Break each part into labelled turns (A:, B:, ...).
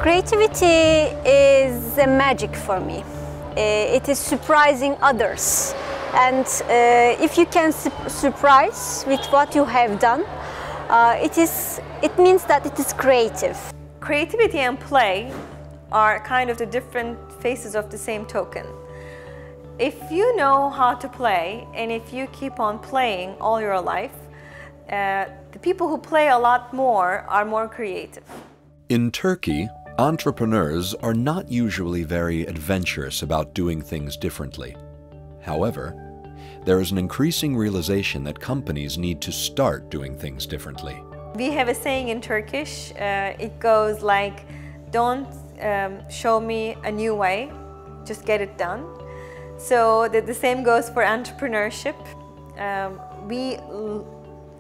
A: Creativity is a magic for me. It is surprising others. And if you can surprise with what you have done, it means that it is creative.
B: Creativity and play are kind of the different faces of the same token. If you know how to play, and if you keep on playing all your life, the people who play a lot more are more creative.
C: In Turkey, entrepreneurs are not usually very adventurous about doing things differently. However, there is an increasing realization that companies need to start doing things differently.
B: We have a saying in Turkish, it goes like, don't show me a new way, just get it done. So the same goes for entrepreneurship. We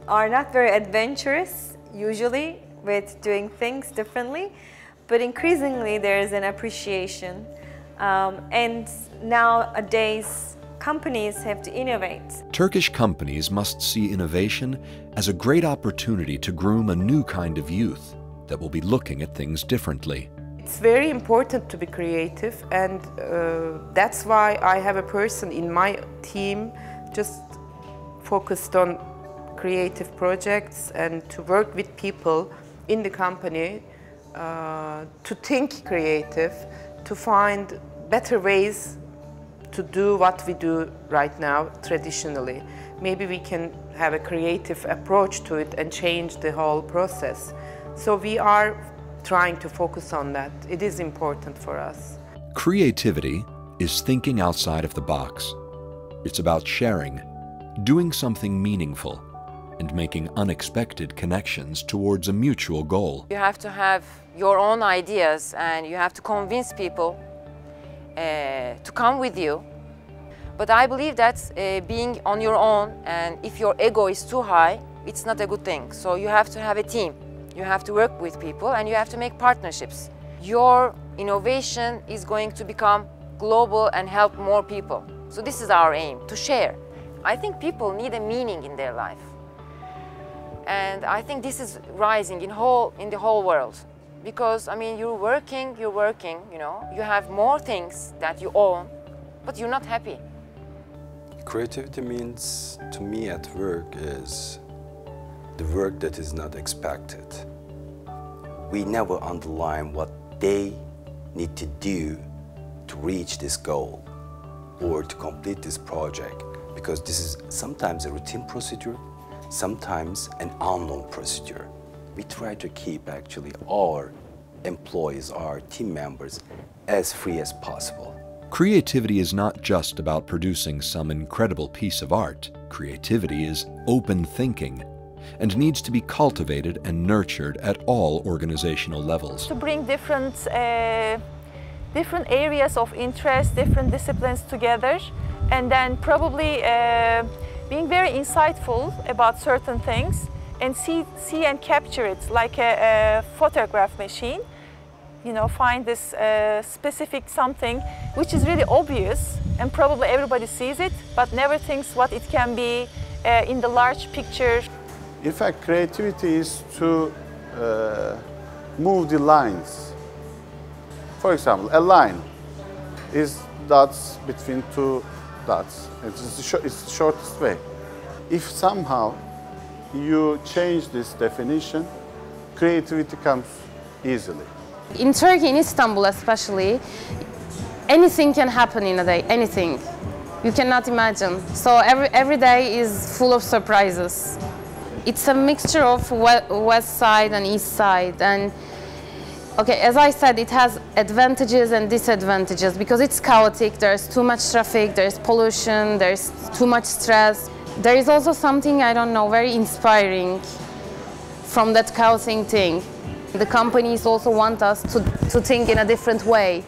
B: are not very adventurous usually with doing things differently, but increasingly there is an appreciation. And nowadays, companies have to innovate.
C: Turkish companies must see innovation as a great opportunity to groom a new kind of youth that will be looking at things differently.
D: It's very important to be creative, and that's why I have a person in my team just focused on creative projects and to work with people in the company to think creative, to find better ways to do what we do right now traditionally. Maybe we can have a creative approach to it and change the whole process. So we are trying to focus on that. It is important for us.
C: Creativity is thinking outside of the box. It's about sharing, doing something meaningful, and making unexpected connections towards a mutual goal.
E: You have to have your own ideas and you have to convince people to come with you. But I believe that being on your own, and if your ego is too high, it's not a good thing. So you have to have a team. You have to work with people and you have to make partnerships. Your innovation is going to become global and help more people. So this is our aim, to share. I think people need a meaning in their life. And I think this is rising in the whole world. Because, I mean, you're working, you know, you have more things that you own, but you're not happy.
F: Creativity means, to me at work, is the work that is not expected. We never underline what they need to do to reach this goal or to complete this project, because this is sometimes a routine procedure, sometimes an unknown procedure. We try to keep actually our employees, our team members, as free as possible.
C: Creativity is not just about producing some incredible piece of art. Creativity is open thinking and needs to be cultivated and nurtured at all organizational levels.
G: To bring different areas of interest, different disciplines together, and then probably being very insightful about certain things and see and capture it like a photograph machine. You know, find this specific something which is really obvious and probably everybody sees it, but never thinks what it can be in the large picture.
H: In fact, creativity is to move the lines. For example, a line is dots between two dots. It's the shortest way. If somehow you change this definition, creativity comes easily.
I: In Turkey, in Istanbul especially, anything can happen in a day, anything. You cannot imagine. So every day is full of surprises. It's a mixture of west side and east side. And okay, as I said, it has advantages and disadvantages because it's chaotic. There's too much traffic, there's pollution, there's too much stress. There is also something, I don't know, very inspiring from that chaotic thing. The companies also want us to think in a different way.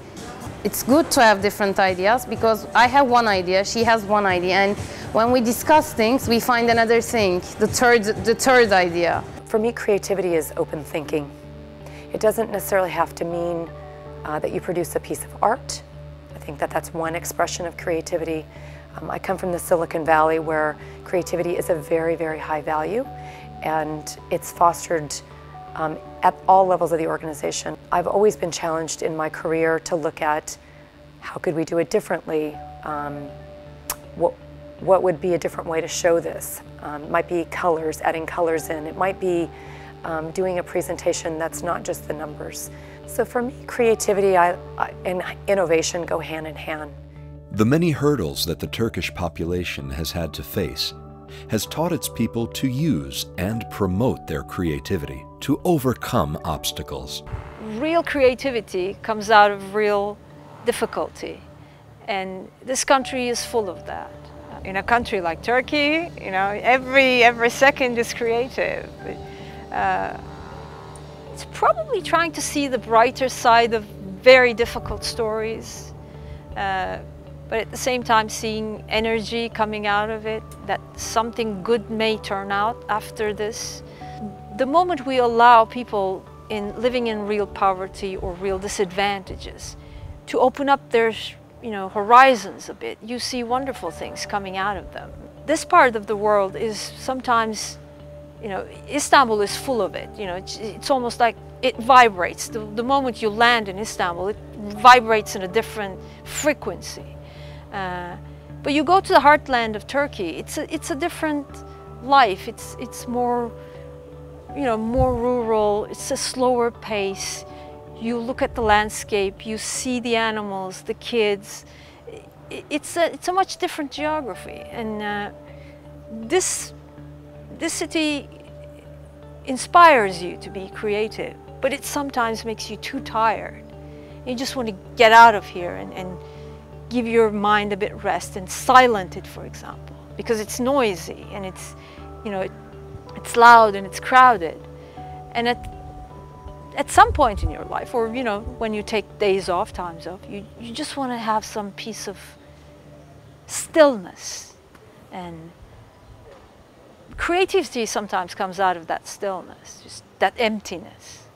I: It's good to have different ideas because I have one idea, she has one idea, and when we discuss things, we find another thing, the third idea.
J: For me, creativity is open thinking. It doesn't necessarily have to mean that you produce a piece of art. I think that that's one expression of creativity. I come from the Silicon Valley where creativity is a very, very high value, and it's fostered at all levels of the organization. I've always been challenged in my career to look at how could we do it differently? What would be a different way to show this? It might be colors, adding colors in. It might be doing a presentation that's not just the numbers. So for me, creativity and innovation go hand in hand.
C: The many hurdles that the Turkish population has had to face has taught its people to use and promote their creativity to overcome obstacles.
K: Real creativity comes out of real difficulty, and this country is full of that. In a country like Turkey, you know, every second is creative. It's probably trying to see the brighter side of very difficult stories, but at the same time seeing energy coming out of it, that something good may turn out after this. The moment we allow people living in real poverty or real disadvantages to open up their horizons a bit, you see wonderful things coming out of them. This part of the world is sometimes, Istanbul is full of it. It's almost like it vibrates. The moment you land in Istanbul, it vibrates in a different frequency. But you go to the heartland of Turkey, it's a different life. It's more, more rural. It's a slower pace. You look at the landscape, you see the animals, the kids. It's a much different geography, and this city inspires you to be creative, but it sometimes makes you too tired. You just want to get out of here and give your mind a bit rest and silent it, for example, because it's noisy and it's loud and it's crowded. And at some point in your life, or when you take days off, times off, you just want to have some piece of stillness. And creativity sometimes comes out of that stillness, just that emptiness.